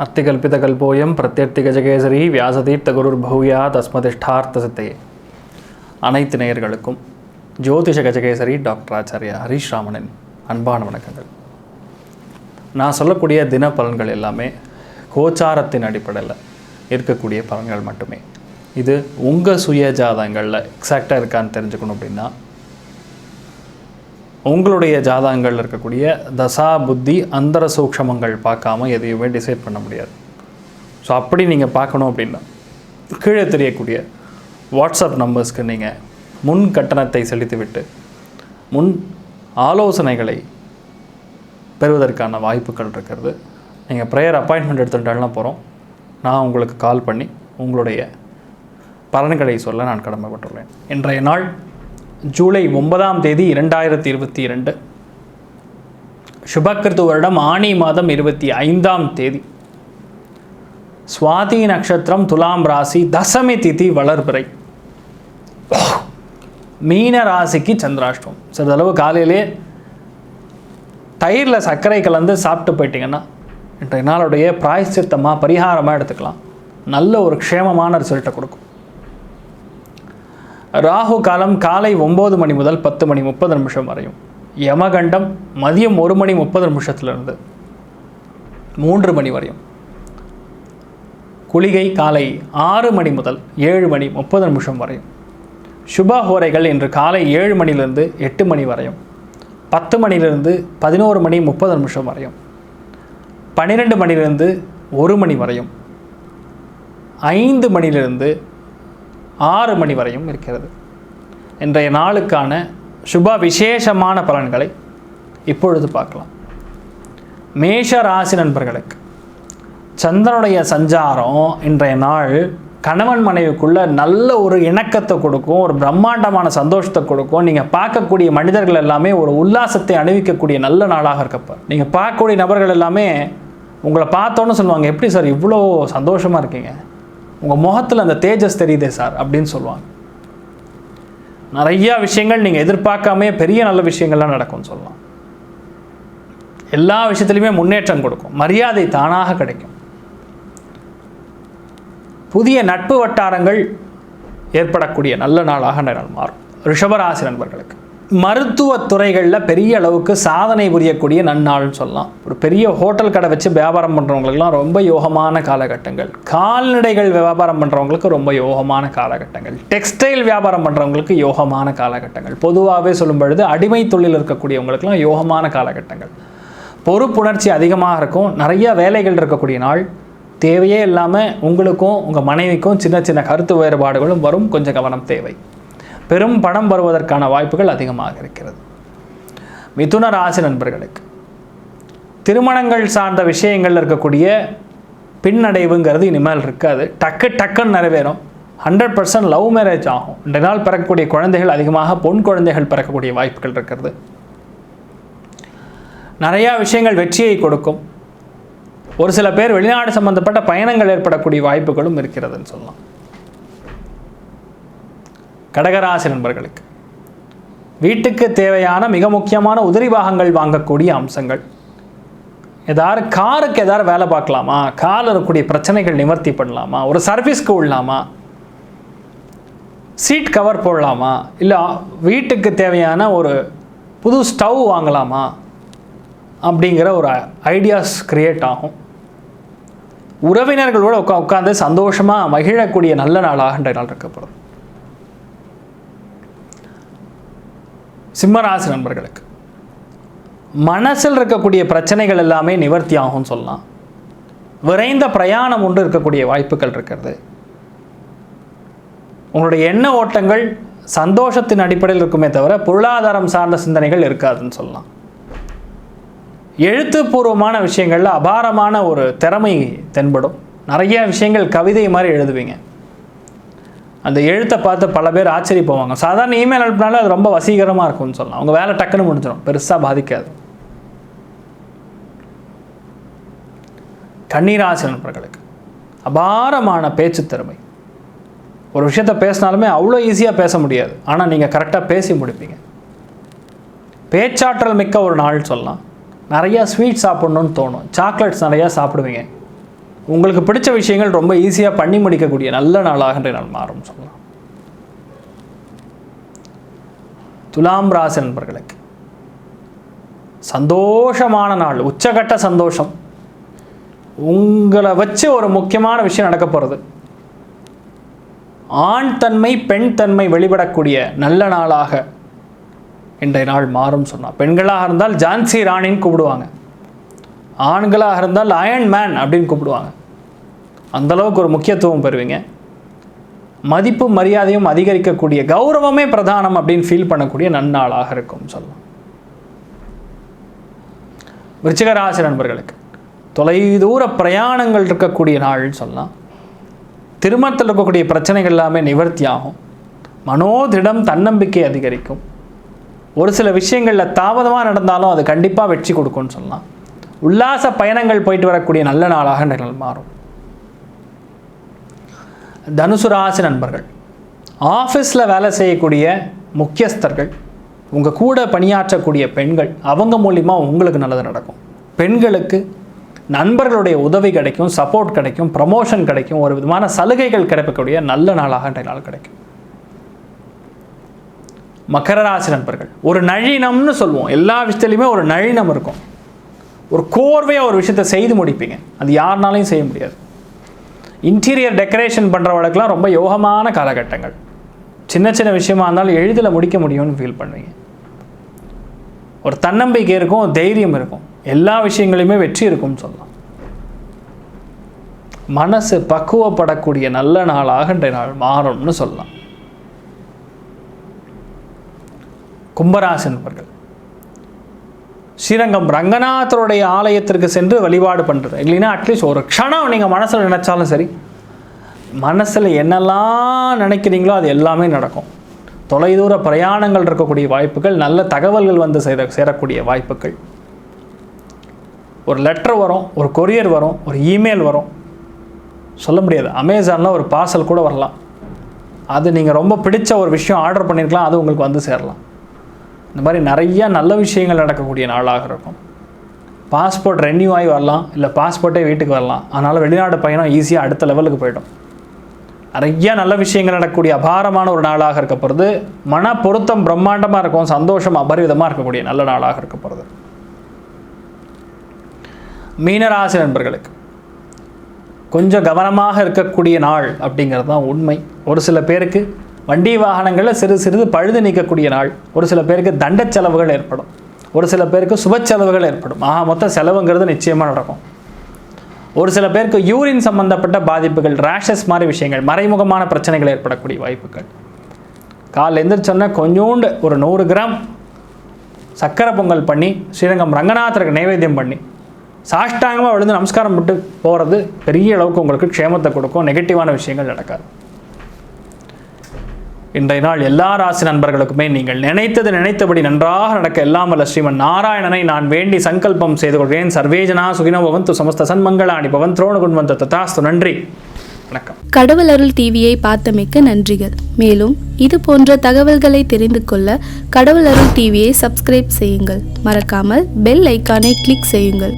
அத்திகல்பிதகல்போயம் பிரத்யர்த்திகஜகேசரி வியாசதீர்த்த குருர் பௌயா தஸ்மதிஷ்டார்த்த சித்தையே. அனைத்து நேயர்களுக்கும் ஜோதிஷ கஜகேசரி டாக்டர் ஆச்சாரியா ஹரீஷ் ராமனின் அன்பான வணக்கங்கள். நான் சொல்லக்கூடிய தின பலன்கள் எல்லாமே கோச்சாரத்தின் அடிப்படையில் இருக்கக்கூடிய பலன்கள் மட்டுமே. இது உங்கள் சுய ஜாதகங்களில் எக்ஸாக்டாக இருக்கான்னு தெரிஞ்சுக்கணும் அப்படின்னா உங்களுடைய ஜாதகங்களில் இருக்கக்கூடிய தசா புத்தி அந்தர சூக்ஷமங்கள் பார்க்காம எதையுமே டிசைட் பண்ண முடியாது. ஸோ அப்படி நீங்கள் பார்க்கணும் அப்படின்னா கீழே தெரியக்கூடிய வாட்ஸ்அப் நம்பர்ஸ்க்கு நீங்கள் முன் கட்டணத்தை செலுத்திவிட்டு முன் ஆலோசனைகளை பெறுவதற்கான வாய்ப்புகள் இருக்கிறது. நீங்கள் ப்ரேயர் அப்பாயின்மெண்ட் எடுத்துட்டாலும் போகிறோம். நான் உங்களுக்கு கால் பண்ணி உங்களுடைய பலன்களை சொல்ல நான் கடமைப்பட்டுள்ளேன். இன்றைய நாள் ஜூலை 9ஆம் தேதி 2022, சுபக்கிருத்து வருடம் ஆனி மாதம் 25ஆம் தேதி, சுவாதி நட்சத்திரம், துலாம் ராசி, தசமி திதி வளர்பிறை, மீன ராசிக்கு சந்திராஷ்டம். சிறிதளவு காலையிலே தயிரில் சர்க்கரை கலந்து சாப்பிட்டு போயிட்டீங்கன்னா இன்றைய நாளுடைய பிராயச்சித்தமாக பரிகாரமாக எடுத்துக்கலாம். நல்ல ஒரு க்ஷேமமான ரிசல்ட்டை கொடுக்கும். ராகு காலம் காலை 9 மணி முதல் 10 மணி 30 நிமிஷம் வரையும். யமகண்டம் மதியம் 1 மணி 30 நிமிஷத்திலிருந்து 3 மணி வரையும். குளிகை காலை 6 மணி முதல் 7 மணி 30 நிமிஷம் வரையும். சுபஹோரைகள் இன்று காலை 7 மணிலிருந்து 8 மணி வரையும், 10 மணிலிருந்து 11 மணி 30 நிமிஷம் வரையும், 12 மணிலிருந்து 1 மணி வரையும், 5 மணிலிருந்து 6 மணி வரையும் இருக்கிறது. இன்றைய நாளுக்கான சுப விசேஷமான பலன்களை இப்பொழுது பார்க்கலாம். மேஷ ராசி நண்பர்களுக்கு சந்திரனுடைய சஞ்சாரம் இன்றைய நாள் கணவன் மனைவிக்குள்ள நல்ல ஒரு இணக்கத்தை கொடுக்கும், ஒரு பிரம்மாண்டமான சந்தோஷத்தை கொடுக்கும். நீங்கள் பார்க்கக்கூடிய மனிதர்கள் எல்லாமே ஒரு உல்லாசத்தை அணிவிக்கக்கூடிய நல்ல நாளாக இருக்கப்போ நீங்கள் பார்க்கக்கூடிய நபர்கள் எல்லாமே உங்களை பார்த்தோன்னு சொல்லுவாங்க, எப்படி சார் இவ்வளோ சந்தோஷமாக இருக்கீங்க, உங்கள் முகத்தில் அந்த தேஜஸ் தெரியுதே சார் அப்படின்னு சொல்லுவாங்க. நிறையா விஷயங்கள் நீங்கள் எதிர்பார்க்காமே பெரிய நல்ல விஷயங்கள்லாம் நடக்கும்னு சொல்லலாம். எல்லா விஷயத்துலையுமே முன்னேற்றம் கொடுக்கும், மரியாதை தானாக கிடைக்கும். புதிய நட்பு வட்டாரங்கள் ஏற்படக்கூடிய நல்ல நாளாக நாள் மாறும். ரிஷபராசி நண்பர்களுக்கு மருத்துவத்துறைகளில் பெரிய அளவுக்கு சாதனை புரியக்கூடிய நன்னாள்னு சொல்லலாம். ஒரு பெரிய ஹோட்டல் கடை வச்சு வியாபாரம் பண்ணுறவங்களுக்குலாம் ரொம்ப யோகமான காலகட்டங்கள். கால்நடைகள் வியாபாரம் பண்ணுறவங்களுக்கு ரொம்ப யோகமான காலகட்டங்கள். டெக்ஸ்டைல் வியாபாரம் பண்ணுறவங்களுக்கு யோகமான காலகட்டங்கள். பொதுவாகவே சொல்லும் பொழுது அடிமை தொழில் இருக்கக்கூடியவங்களுக்குலாம் யோகமான காலகட்டங்கள். பொறுப்புணர்ச்சி அதிகமாக இருக்கும். நிறைய வேலைகள் இருக்கக்கூடிய நாள். தேவையே இல்லாமல் உங்களுக்கும் உங்கள் மனைவிக்கும் சின்ன சின்ன கருத்து வேறுபாடுகளும் வரும். கொஞ்சம் கவனம் தேவை. பெரும் பணம் வருவதற்கான வாய்ப்புகள் அதிகமாக இருக்கிறது. மிதுன ராசி நண்பர்களுக்கு திருமணங்கள் சார்ந்த விஷயங்கள் இருக்கக்கூடிய பின்னடைவுங்கிறது இனிமேல் இருக்காது. டக்குன்னு நிறைவேறும். 100% லவ் மேரேஜ் ஆகும். இந்த நாள் பிறக்கக்கூடிய குழந்தைகள் அதிகமாக பொன் குழந்தைகள் பிறக்கக்கூடிய வாய்ப்புகள் இருக்கிறது. நிறையா விஷயங்கள் வெற்றியை கொடுக்கும். ஒரு சில பேர் வெளிநாடு சம்பந்தப்பட்ட பயணங்கள் ஏற்படக்கூடிய வாய்ப்புகளும் இருக்கிறதுன்னு சொல்லலாம். கடகராசி நண்பர்களுக்கு வீட்டுக்கு தேவையான மிக முக்கியமான உதிரி பாகங்கள் வாங்கக்கூடிய அம்சங்கள். ஏதாவது காருக்கு ஏதாவது வேலை பார்க்கலாமா, காரில் இருக்கக்கூடிய பிரச்சனைகள் நிவர்த்தி பண்ணலாமா, ஒரு சர்வீஸ்க்கு விடலாமா, சீட் கவர் போடலாமா, இல்லை வீட்டுக்கு தேவையான ஒரு புது ஸ்டவ் வாங்கலாமா அப்படிங்கிற ஒரு ஐடியாஸ் கிரியேட் ஆகும். உறவினர்களோடு உட்காந்து சந்தோஷமாக மகிழக்கூடிய நல்ல நாளாக இன்றைய நாள் இருக்கப்படுது. சிம்மராசி நண்பர்களுக்கு மனசில் இருக்கக்கூடிய பிரச்சனைகள் எல்லாமே நிவர்த்தி ஆகும்னு சொல்லலாம். விரைந்த பிரயாணம் ஒன்று இருக்கக்கூடிய வாய்ப்புகள் இருக்கிறது. உங்களுடைய எண்ண ஓட்டங்கள் சந்தோஷத்தின் அடிப்படையில் இருக்குமே தவிர பொருளாதாரம் சார்ந்த சிந்தனைகள் இருக்காதுன்னு சொல்லலாம். எழுத்துப்பூர்வமான விஷயங்களில் அபாரமான ஒரு திறமை தென்படும். நிறைய விஷயங்கள் கவிதை மாதிரி எழுதுவீங்க. அந்த எழுத்தை பார்த்து பல பேர் ஆச்சரியப்படுவாங்க. சாதாரண இமெயில் அனுப்பினாலும் அது ரொம்ப வசீகரமாக இருக்கும்னு சொல்லலாம். அவங்க வேலை டக்குன்னு முடிஞ்சிடும், பெருசாக பாதிக்காது. கன்னிராசி நண்பர்களுக்கு அபாரமான பேச்சு திறமை. ஒரு விஷயத்தை பேசினாலுமே அவ்வளோ ஈஸியாக பேச முடியாது, ஆனால் நீங்கள் கரெக்டாக பேசி முடிப்பீங்க. பேச்சாற்றல் மிக்க ஒரு நாள் சொல்லலாம். நிறையா ஸ்வீட் சாப்பிட்ணுன்னு தோணும். சாக்லேட்ஸ் நிறையா சாப்பிடுவீங்க. உங்களுக்கு பிடிச்ச விஷயங்கள் ரொம்ப ஈஸியாக பண்ணி முடிக்கக்கூடிய நல்ல நாளாக இன்றைய நாள் மாறும் சொல்லலாம். துலாம் ராசி நண்பர்களுக்கு சந்தோஷமான நாள், உச்சகட்ட சந்தோஷம். உங்களை வச்சு ஒரு முக்கியமான விஷயம் நடக்க போகிறது. ஆண் தன்மை பெண் தன்மை வெளிப்படக்கூடிய நல்ல நாளாக இன்றைய நாள் மாறும் சொன்னால், பெண்களாக இருந்தால் ஜான்சி ராணின்னு கூப்பிடுவாங்க, ஆண்களாக இருந்தால் அயன் மேன் அப்படின்னு கூப்பிடுவாங்க. அந்தளவுக்கு ஒரு முக்கியத்துவம் பெறுவீங்க. மதிப்பு மரியாதையும் அதிகரிக்கக்கூடிய, கௌரவமே பிரதானம் அப்படின்னு ஃபீல் பண்ணக்கூடிய நன்னாளாக இருக்கும் சொல்லலாம். விருச்சிக ராசி நண்பர்களுக்கு தொலைதூர பிரயாணங்கள் இருக்கக்கூடிய நாள் சொல்லலாம். திருமணத்தில் இருக்கக்கூடிய பிரச்சனைகள் எல்லாமே நிவர்த்தி ஆகும். மனோதிடம் தன்னம்பிக்கை அதிகரிக்கும். ஒரு சில விஷயங்களில் தாமதமாக நடந்தாலும் அது கண்டிப்பாக வெற்றி கொடுக்கும்னு சொல்லலாம். உல்லாச பயணங்கள் போயிட்டு வரக்கூடிய நல்ல நாளாக இந்த நாள் மாறும். தனுசு ராசி நண்பர்கள், ஆஃபீஸில் வேலை செய்யக்கூடிய முக்கியஸ்தர்கள், உங்கள் கூட பணியாற்றக்கூடிய பெண்கள், அவங்க மூலிமா உங்களுக்கு நல்லது நடக்கும். பெண்களுக்கு நண்பர்களுடைய உதவி கிடைக்கும், சப்போர்ட் கிடைக்கும், ப்ரமோஷன் கிடைக்கும், ஒரு விதமான சலுகைகள் கிடைக்கக்கூடிய நல்ல நாளாக இன்றைய நாள் கிடைக்கும். மகர ராசி நண்பர்கள், ஒரு நளினம்னு சொல்லுவோம், எல்லா விஷயத்துலையுமே ஒரு நளினம் இருக்கும். ஒரு கோர்வையாக ஒரு விஷயத்தை செய்து முடிப்பீங்க, அது யாருனாலையும் செய்ய முடியாது. இன்டீரியர் டெக்கரேஷன் பண்ணுறவங்களுக்குலாம் ரொம்ப யோகமான காலகட்டங்கள். சின்ன சின்ன விஷயமா இருந்தாலும் எளிதில் முடிக்க முடியும்னு ஃபீல் பண்ணுவீங்க. ஒரு தன்னம்பிக்கை இருக்கும், தைரியம் இருக்கும், எல்லா விஷயங்களையுமே வெற்றி இருக்கும்னு சொல்லலாம். மனசு பக்குவப்படக்கூடிய நல்ல நாளாக இன்றைய நாள் மாறும்னு சொல்லலாம். கும்பராசி நண்பர்கள், ஸ்ரீரங்கம் ரங்கநாதருடைய ஆலயத்திற்கு சென்று வழிபாடு பண்ணுறது, இல்லைன்னா அட்லீஸ்ட் ஒரு க்ஷணம் நீங்கள் மனசில் நினச்சாலும் சரி, மனசில் என்னெல்லாம் நினைக்கிறீங்களோ அது எல்லாமே நடக்கும். தொலைதூர பிரயாணங்கள் இருக்கக்கூடிய வாய்ப்புகள், நல்ல தகவல்கள் வந்து சேரக்கூடிய வாய்ப்புகள், ஒரு லெட்டர் வரும், ஒரு கொரியர் வரும், ஒரு இமெயில் வரும், சொல்ல முடியாது. அமேசானில் ஒரு பார்சல் கூட வரலாம். அது நீங்கள் ரொம்ப பிடிச்ச ஒரு விஷயம் ஆர்டர் பண்ணியிருக்கலாம், அது உங்களுக்கு வந்து சேரலாம். இந்த மாதிரி நிறையா நல்ல விஷயங்கள் நடக்கக்கூடிய நாளாக இருக்கும். பாஸ்போர்ட் ரெனியூ ஆகி வரலாம், இல்லை பாஸ்போர்ட்டே வீட்டுக்கு வரலாம். அதனால் வெளிநாடு பயணம் ஈஸியாக அடுத்த லெவலுக்கு போய்டும். நிறைய நல்ல விஷயங்கள் நடக்கக்கூடிய அபாரமான ஒரு நாளாக இருக்க போகிறது. மன பொருத்தம் பிரம்மாண்டமாக இருக்கும், சந்தோஷம் அபரிவிதமாக இருக்கக்கூடிய நல்ல நாளாக இருக்க போகிறது. மீனராசி நண்பர்களுக்கு கொஞ்சம் கவனமாக இருக்கக்கூடிய நாள் அப்படிங்கிறது தான் உண்மை. ஒரு சில பேருக்கு வண்டி வாகனங்களில் சிறிது பழுது நீக்கக்கூடிய நாள், ஒரு சில பேருக்கு தண்ட செலவுகள் ஏற்படும், ஒரு சில பேருக்கு சுப செலவுகள் ஏற்படும். மொத்த செலவுங்கிறது நிச்சயமாக நடக்கும். ஒரு சில பேருக்கு யூரின் சம்பந்தப்பட்ட பாதிப்புகள், ரேஷஸ் மாதிரி விஷயங்கள், மறைமுகமான பிரச்சனைகள் ஏற்படக்கூடிய வாய்ப்புகள். காலைல எந்திரிச்சோன்னா கொஞ்சோண்டு ஒரு 100 கிராம் சக்கரை பொங்கல் பண்ணி ஸ்ரீரங்கம் ரங்கநாதருக்கு நைவேத்தியம் பண்ணி சாஷ்டாங்கமாக விழுந்து நமஸ்காரம் விட்டு போகிறது பெரிய அளவுக்கு உங்களுக்கு க்ஷேமத்தை கொடுக்கும். நெகட்டிவான விஷயங்கள் நடக்காது. இன்றைய நாள் எல்லா ராசி நண்பர்களுக்குமே நீங்கள் நினைத்தபடி நன்றாக நடக்க எல்லாம் வல்ல ஸ்ரீமன் நாராயணனை நான் வேண்டி சங்கல்பம் செய்து கொள்கிறேன். சர்வேஜனா சுகினோ பவந்து, சமஸ்த சன்மங்களாணி பவன், த்ரோண குண்வந்த ததாஸ்து. நன்றி, வணக்கம். கடவுள் அருள் டிவியை பார்த்தமைக்கு நன்றிகள். மேலும் இது போன்ற தகவல்களை தெரிந்து கொள்ள கடவுள் அருள் டிவியை சப்ஸ்கிரைப் செய்யுங்கள். மறக்காமல் பெல் ஐக்கானை கிளிக் செய்யுங்கள்.